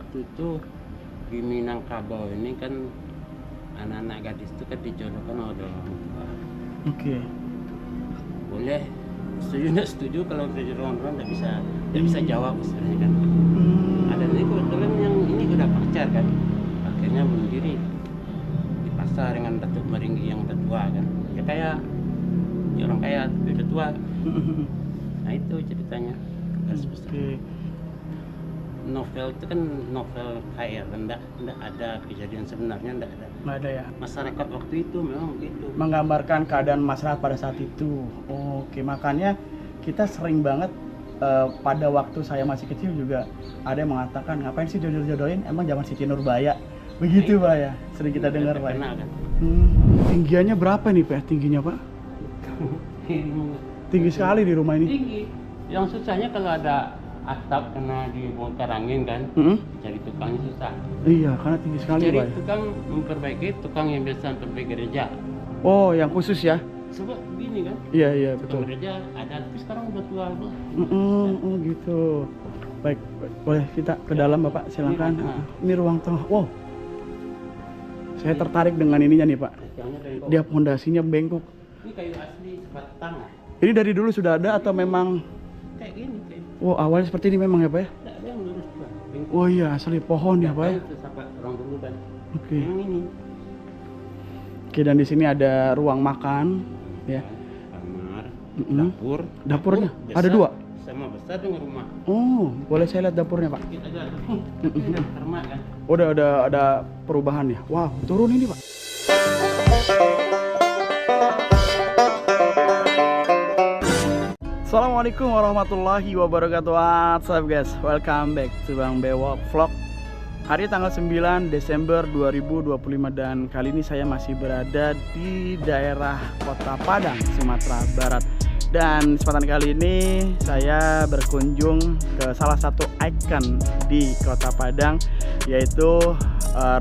waktu itu di Minangkabau ini kan anak-anak gadis itu kan dijodohkan oleh orang tua. Oke. Boleh setuju nggak setuju, kalau orang nggak bisa jawab istilahnya kan. Ada ini kebetulan yang ini udah pacar kan, akhirnya bunuh diri di pasar dengan Datuk Maringgi yang udah tua kan, ya kayak ya orang kaya tapi udah tua. Nah itu ceritanya. Oke. Novel itu kan novel KR, enggak ada kejadian sebenarnya, enggak ada. Nggak ada ya. Masyarakat waktu itu memang begitu. Menggambarkan keadaan masyarakat pada saat itu. Oke, makanya kita sering banget pada waktu saya masih kecil juga ada yang mengatakan ngapain sih jodoh-jodohin, emang zaman Siti Nurbaya. Begitu Pak ya, sering kita dengar Pak. Kan? Tinggiannya berapa nih Pak? Tingginya Pak? Tinggi sekali di rumah ini. Tinggi. Yang susahnya kalau ada atap kena dibongkar angin kan, cari tukangnya susah. Iya, karena tinggi sekali Cari Pak. tukang memperbaiki, tukang yang biasa memperbaiki gereja. Oh, yang khusus ya? Sebab begini kan, Iya tukang betul. gereja ada, tapi sekarang udah tua loh. Oh gitu. Baik, boleh kita ke dalam Bapak, silakan. Ini ruang tengah. Wow. Saya tertarik dengan ininya nih Pak. Yang dari bawah. Dia pondasinya bengkok. Ini kayu asli sebatang lah. Ini dari dulu sudah ada atau memang? Kayak gini, kayak Wow, awalnya seperti ini memang ya Pak ya? tidak ada yang lurus juga. Bengkok. Oh iya, asli pohon ya Pak ya? Itu sampai orang dulu kan. Oke. Yang ini. Oke, dan di sini ada ruang makan ya. Kamar, Mm-mm. dapur. Dapurnya Dapur ada besar, 2. Sama besar dengan rumah. Oh, boleh saya lihat dapurnya Pak? Kita ada ada termak kan. Udah ada perubahan ya. Wow, turun ini Pak. Assalamualaikum warahmatullahi wabarakatuh. What's up guys? Welcome back to Bang Bewok Vlog. Hari tanggal 9 Desember 2025 dan kali ini saya masih berada di daerah Kota Padang, Sumatera Barat. Dan kesempatan kali ini saya berkunjung ke salah satu ikon di Kota Padang, yaitu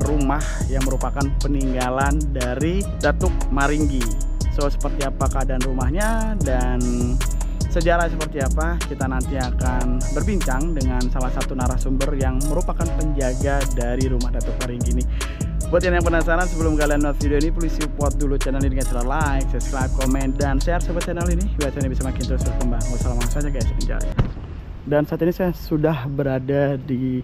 rumah yang merupakan peninggalan dari Datuk Maringgi. So, seperti apa keadaan rumahnya dan sejarah seperti apa, kita nanti akan berbincang dengan salah satu narasumber yang merupakan penjaga dari rumah Datuk Maringgi ini. Buat yang penasaran, sebelum kalian nonton video ini, please support dulu channel ini dengan cara like, subscribe, komen, dan share sobat channel ini biar channel bisa makin terus berkembang. Wassalamualaikum saja guys, enjoy. Dan saat ini saya sudah berada di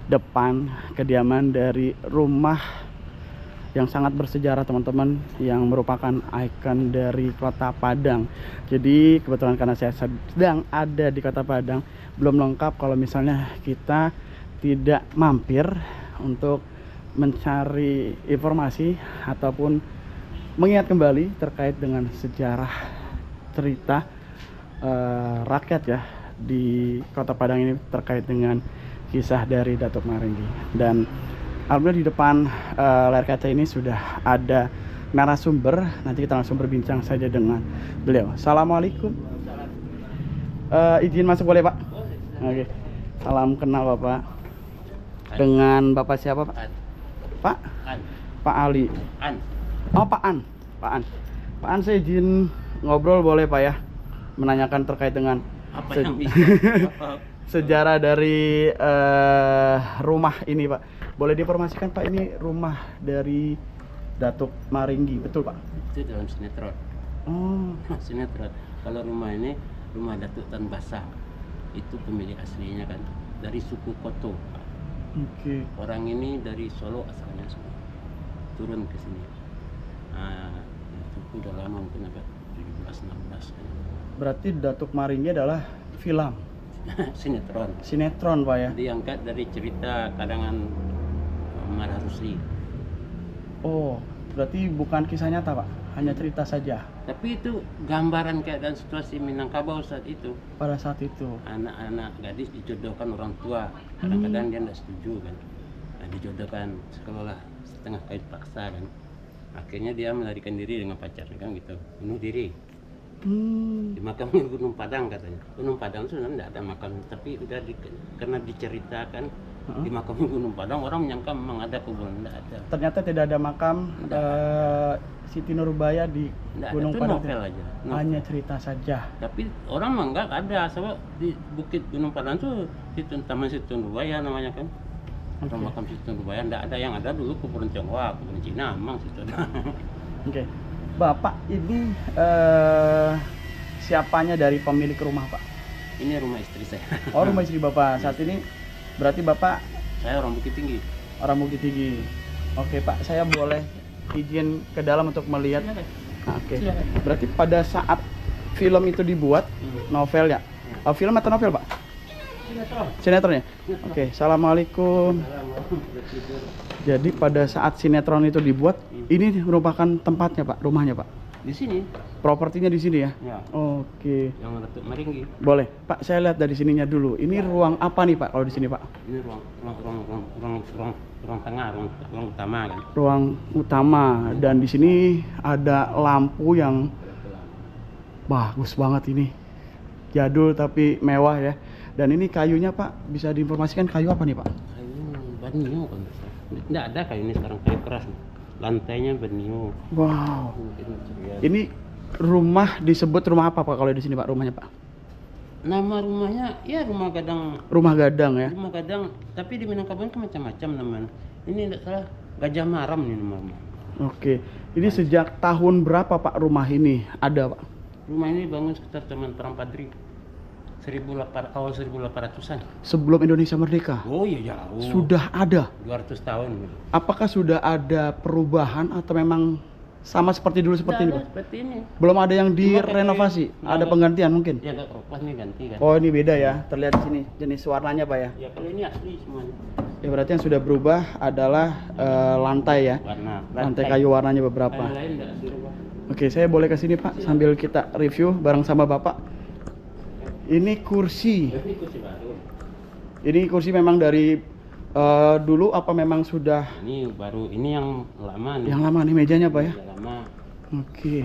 depan kediaman dari rumah yang sangat bersejarah teman-teman, yang merupakan ikon dari Kota Padang. Jadi kebetulan karena saya sedang ada di Kota Padang, belum lengkap kalau misalnya kita tidak mampir untuk mencari informasi ataupun mengingat kembali terkait dengan sejarah cerita rakyat ya di Kota Padang ini terkait dengan kisah dari Datuk Maringgi. Dan alhamdulillah di depan layar kaca ini sudah ada narasumber. Nanti kita langsung berbincang saja dengan beliau. Assalamualaikum. Izin masuk boleh Pak? Oke. Salam kenal Bapak. Dengan Bapak siapa Pak? Pak? An. Pak Ali. An. Oh Pak An. Pak An. Pak An, saya izin ngobrol boleh Pak ya? Menanyakan terkait dengan Apa yang bisa? sejarah dari rumah ini Pak. Boleh diinformasikan Pak, ini rumah dari Datuk Maringgi, betul Pak? Itu dalam sinetron. Oh, Sinetron. Kalau rumah ini rumah Datuk Tan Basah. Itu pemilik aslinya kan dari suku Koto. oke. Orang ini dari Solo asalnya semua. Turun ke sini. Itu udah lama, mungkin abad 17-16 kan. Berarti Datuk Maringgi adalah film, Sinetron. sinetron Pak ya? Diangkat dari cerita karangan Marah Rusli. Oh, berarti bukan kisah nyata Pak? Hanya cerita saja Tapi itu gambaran keadaan situasi Minangkabau saat itu. pada saat itu? Anak-anak gadis dijodohkan orang tua. Kadang-kadang dia tidak setuju kan. Nah, dijodohkan sekolah setengah kait paksa kan. Akhirnya dia melarikan diri dengan pacarnya kan gitu. Bunuh diri. Di makam Gunung Padang katanya. Gunung Padang sebenarnya tidak ada makam, tapi udah karena diceritakan di makam Gunung Padang, orang menyangka memang ada kuburan, tidak ada. Ternyata tidak ada makam Siti Nurbaya di Nggak Gunung ada, itu Padang. novel aja. Novel. Hanya cerita saja. Tapi orang menganggap ada, sebab di Bukit Gunung Padang tuh itu Taman Situ Nurbaya namanya kan. Rumah makam situ Nurbaya enggak ada, yang ada dulu kuburan Tionghoa, kuburan Cina emang situ ada. Oke. Bapak ini siapanya dari pemilik rumah, Pak? Ini rumah istri saya. Oh, rumah istri Bapak. Saat ini berarti Bapak Saya orang Bukit Tinggi. orang Bukit Tinggi. Oke, Pak, saya boleh izin ke dalam untuk melihat. Oke. Silakan. Berarti pada saat film itu dibuat, novel ya? Oh, film atau novel, Pak? Sinetron ya? Oke, assalamualaikum. Jadi pada saat sinetron itu dibuat, ini merupakan tempatnya, Pak, rumahnya, Pak. Di sini. Propertinya di sini ya? Ya. Oke. Yang Ratu Maringgi. Boleh, Pak, saya lihat dari sininya dulu. Ini ruang apa nih, Pak, kalau di sini, Pak? Ini ruang tengah, ruang utama kan. Ruang utama, dan di sini ada lampu yang bagus banget ini. Jadul tapi mewah ya. Dan ini kayunya, Pak, bisa diinformasikan kayu apa nih, Pak? Kayu benio kan. Tidak ada kayu ini sekarang, kayu keras. Lantainya benio. Wow. Ini rumah disebut rumah apa, Pak, kalau di sini, Pak, rumahnya, Pak? Nama rumahnya ya rumah gadang. Rumah gadang ya. Rumah gadang, tapi di Minangkabau kan macam-macam namanya. Ini tidak salah Gajah Maram nih nama rumah. Oke. Ini sejak tahun berapa, Pak, rumah ini ada, Pak? Rumah ini bangun sekitar zaman Perang Padri. 1800-an. Sebelum Indonesia merdeka. Oh iya jauh. Sudah ada. 200 tahun gitu. Apakah sudah ada perubahan atau memang sama seperti dulu seperti ini, Nggak Pak? ada seperti ini. Belum ada yang Cuma direnovasi? kayak- Ada nggak- penggantian mungkin? Ya nggak kerupas nih ganti kan. Oh, ini beda ya. Terlihat di sini jenis warnanya, Pak ya. Ya kalau ini asli semuanya. Ya berarti yang sudah berubah adalah lantai ya. Warna. Lantai kayu warnanya beberapa. Kayu lain nggak dirubah. Oke, saya boleh ke sini, Pak, sambil kita review bareng sama Bapak. Ini kursi. Ini kursi baru. Ini kursi memang dari dulu apa memang sudah Ini baru, ini yang lama nih. yang lama nih mejanya, Pak ya? Yang lama. Oke.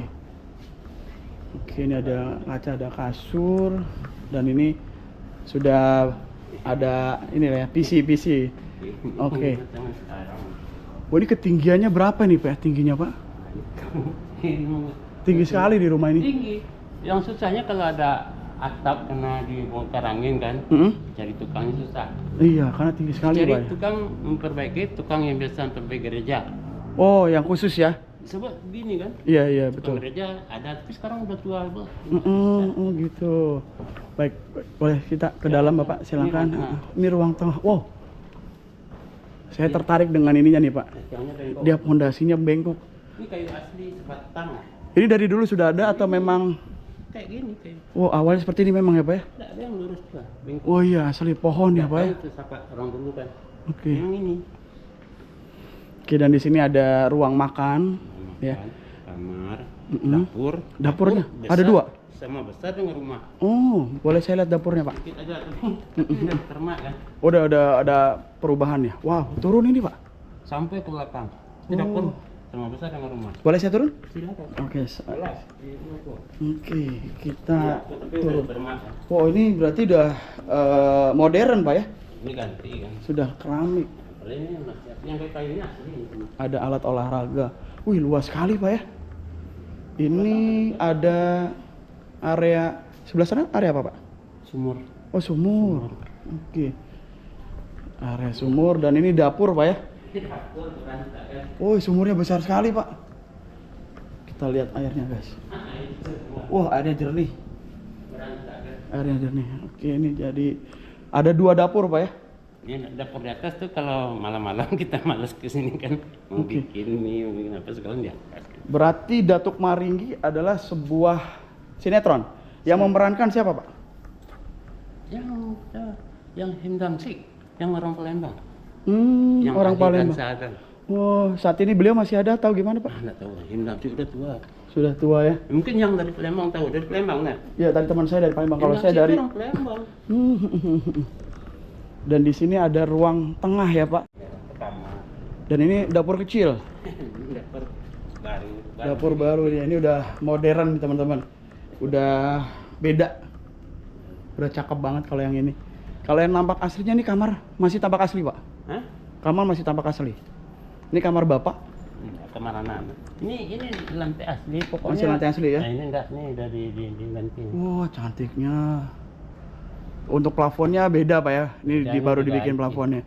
Oke, ini ada kaca, ada kasur, dan ini sudah ada ini lah ya, PC. Oke. Jangan sekarang. Oh, ini ketinggiannya berapa nih, Pak? Tingginya, Pak? Tinggi sekali di rumah ini. Tinggi. Yang susahnya kalau ada atap kena dibongkar angin kan, Mm-mm. cari tukangnya susah. Iya, karena tinggi sekali, Cari Pak. Ya. tukang memperbaiki, tukang yang biasa memperbaiki gereja. Oh, yang khusus ya? Sebab gini kan, Iya, tukang betul. gereja ada, tapi sekarang udah tua. Bang. Oh, gitu. Baik, boleh kita ke dalam, Bapak? Silakan. Ini ruang Ini ruang tengah. Wow. Saya tertarik dengan ininya nih, Pak. Yang dari bawah. Dia pondasinya bengkok. Ini kayu asli sebatang. Ini dari dulu sudah ada atau memang Kayak gini, kayak. oh, awalnya seperti ini memang ya, Pak ya? Nggak ada yang lurus lah. Bengkok. Oh iya, asli pohon ya, Pak ya. Itu siapa orang dulu kan. Oke. Yang ini. Oke, dan di sini ada ruang makan ya. Kamar, Mm-mm. dapur. Dapurnya Dapur ada besar, dua. Sama besar dengan rumah. Oh, boleh saya lihat dapurnya, Pak? Dikit aja tuh. Ini termak kan. Udah ada perubahan ya. Wow, turun ini, Pak. Sampai ke belakang. Ini Oh. dapur sama besar dengan rumah. Boleh saya turun? Silakan. Oke. Kelas di ruko. Oke, kita Tapi udah turun. termak kan. Oh, ini berarti udah modern, Pak ya? Ini ganti kan. Sudah keramik. Kalau ini masih yang kayak kayunya asli. Ada alat olahraga. Wih, luas sekali, Pak ya. Ini ada area sebelah sana, area apa, Pak? Sumur. Oh, sumur. Oke. Area sumur, dan ini dapur, Pak ya. Ini dapur berantak kan. Oh, sumurnya besar sekali, Pak. Kita lihat airnya, guys. Nah, itu semua Wah, airnya jernih. berantak kan. Airnya jernih. Oke, ini jadi ada dua dapur, Pak ya. Ini dapur di atas tuh kalau malam-malam kita males kesini kan. Mau Oke. bikin mie, mau bikin apa sekarang di atas. Berarti Datuk Maringgi adalah sebuah sinetron yang memerankan siapa, Pak? Yang Hindam Sik, yang orang Palembang. Yang Orang ahli Palembang. dansa kan. Oh, saat ini beliau masih ada, tahu gimana, Pak? Ah, nggak tahu, Hindam Sik udah tua. Sudah tua ya. Mungkin yang dari Palembang tahu, dari Palembang nggak? Ya, tadi teman saya dari Palembang. Kalau Hindam saya Sik dari orang Palembang. Dan di sini ada ruang tengah ya, Pak. Ya, pertama. Dan ini dapur kecil. Ini dapur baru. Dapur baru ya. Ini udah modern nih, teman-teman. Udah beda. Udah cakep banget kalau yang ini. Kalau yang nampak aslinya nih kamar masih tampak asli, Pak. Hah? Kamar masih tampak asli. Ini kamar Bapak. Kamar anak. Ini lantai asli pokoknya. Masih lantai asli ya? Nah, ini enggak nih dari diganti. Wah, cantiknya. Untuk plafonnya beda, Pak ya. Ini Bedanya baru beda dibikin aja. plafonnya.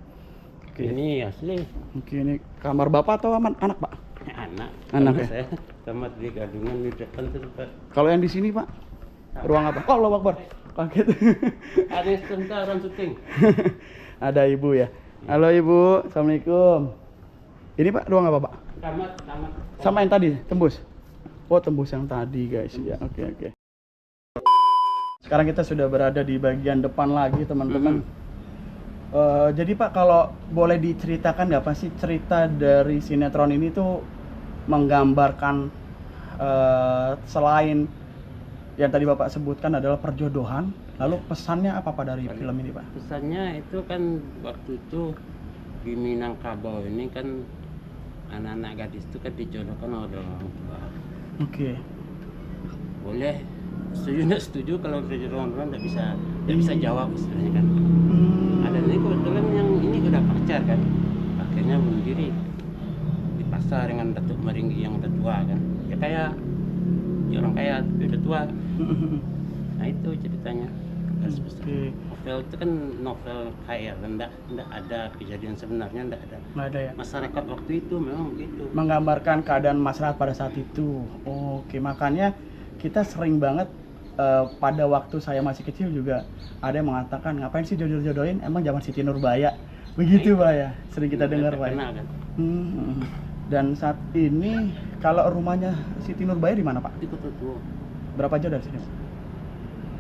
Oke. Ini asli. Oke, ini kamar bapak atau anak pak? Anak. Anak, Karena ya? saya sama di gadungan di depan tuh Pak. Kalau yang di sini pak, ruang apa? Oh, Allah Akbar. Kaget. Ada sebentar orang syuting. Ada ibu ya. Halo ibu, assalamualaikum. Ini pak ruang apa pak? Tamat. Sama yang tadi, tembus. Oh, tembus yang tadi guys. Ya, oke. Sekarang kita sudah berada di bagian depan lagi teman-teman. Jadi pak, kalau boleh diceritakan nggak apa sih cerita dari sinetron ini tuh menggambarkan selain yang tadi bapak sebutkan adalah perjodohan, lalu pesannya apa pak dari film ini pak? Pesannya itu kan waktu itu di Minangkabau ini kan anak-anak gadis itu kan dijodohkan oleh orang tua. Oke. Boleh setuju nggak setuju, kalau dijodohkan orang nggak bisa jawab istilahnya kan. Ada ini kebetulan yang ini udah pacar kan, akhirnya bunuh diri dipaksa dengan datuk maringgi yang udah tua kan, ya kayak ya orang kaya tapi udah tua. Nah itu ceritanya. Oke. Novel itu kan novel KR, enggak ada kejadian sebenarnya, enggak ada. Nggak ada ya? Masyarakat waktu itu memang begitu. Menggambarkan keadaan masyarakat pada saat itu. Oke, makanya kita sering banget pada waktu saya masih kecil juga ada yang mengatakan ngapain sih jodoh-jodohin, emang zaman Siti Nurbaya. Begitu pak ya, sering kita dengar pak ya. Kan? Dan saat ini kalau rumahnya Siti Nurbaya di mana pak? Di Kota Tua. Berapa jauh dari sini?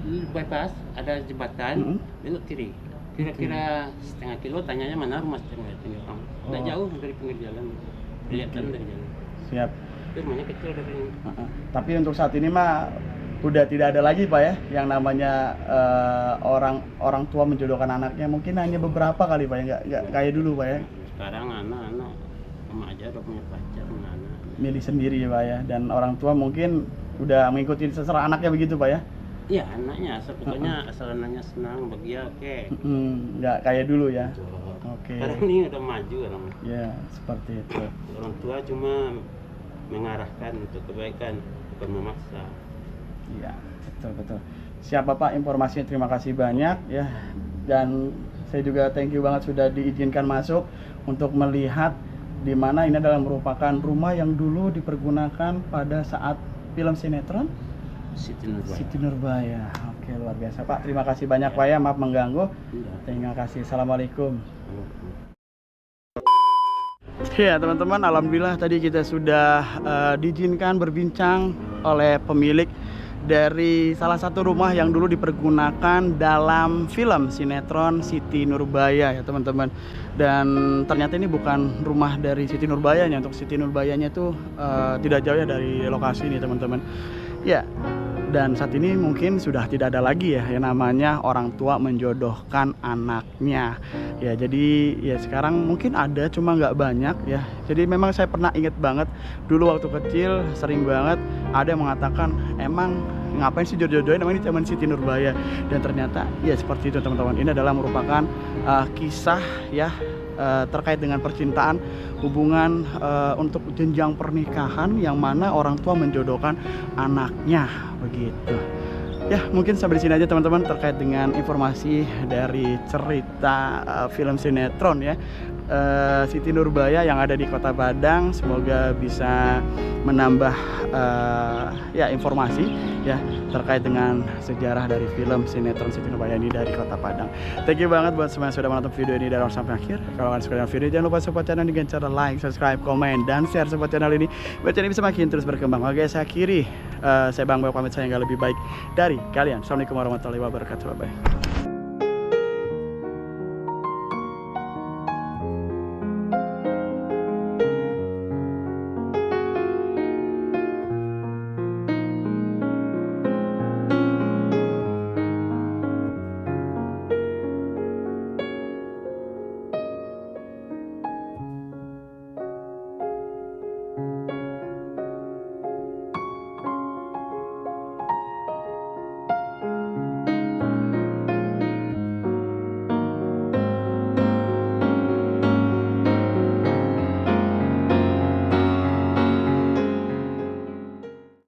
Di bypass ada jembatan, belok kiri. Kira-kira setengah kilo, tanyanya mana rumah Siti Nurbaya orang. Nggak jauh dari pinggir jalan. Kelihatan dari jalan. Siap. Itu rumahnya kecil dari ini. Tapi untuk saat ini mah udah tidak ada lagi pak ya yang namanya orang tua menjodohkan anaknya. Mungkin hanya beberapa kali pak ya, nggak kayak dulu pak ya. Sekarang anak-anak sama aja udah punya pacar, anak. Milih sendiri ya pak ya, dan orang tua mungkin udah mengikuti seserah anaknya begitu pak ya. Iya, anaknya pokoknya asal anaknya senang bahagia, oke. Nggak kayak dulu ya. Oke. Sekarang ini udah maju orang. Ya seperti itu. Orang tua cuma mengarahkan untuk kebaikan, bukan memaksa. Iya, betul. Siap Bapak, informasinya terima kasih banyak ya. Dan saya juga thank you banget sudah diizinkan masuk untuk melihat di mana ini adalah merupakan rumah yang dulu dipergunakan pada saat film sinetron Siti Nurbaya. Oke, luar biasa Pak. Terima kasih banyak Pak ya, maaf mengganggu. Terima kasih. Assalamualaikum. Ya teman-teman, alhamdulillah tadi kita sudah diizinkan berbincang oleh pemilik dari salah satu rumah yang dulu dipergunakan dalam film sinetron Siti Nurbaya ya teman-teman. Dan ternyata ini bukan rumah dari Siti Nurbayanya. Untuk Siti Nurbayanya itu tidak jauh ya dari lokasi ini teman-teman. Ya, dan saat ini mungkin sudah tidak ada lagi ya yang namanya orang tua menjodohkan anaknya. Ya jadi ya sekarang mungkin ada cuma nggak banyak ya. Jadi memang saya pernah inget banget dulu waktu kecil sering banget ada yang mengatakan emang ngapain sih jodoh-jodohin, emang ini zaman Siti Nurbaya. Dan ternyata ya seperti itu teman-teman. Ini adalah merupakan kisah ya terkait dengan percintaan, hubungan untuk jenjang pernikahan yang mana orang tua menjodohkan anaknya begitu. Ya mungkin sampai di sini aja teman-teman terkait dengan informasi dari cerita film sinetron ya Siti Nurbaya yang ada di Kota Padang. Semoga bisa menambah ya informasi ya terkait dengan sejarah dari film sinetron Siti Nurbaya ini dari Kota Padang. Thank you banget buat semua yang sudah menonton video ini dari awal sampai akhir. Kalau kalian suka dengan video, jangan lupa support channel dengan cara like, subscribe, komen, dan share support channel ini biar channel ini bisa makin terus berkembang. Oke, saya akhiri. Saya Bang Beo pamit, saya nggak lebih baik dari kalian. Assalamualaikum warahmatullahi wabarakatuh. Bye bye.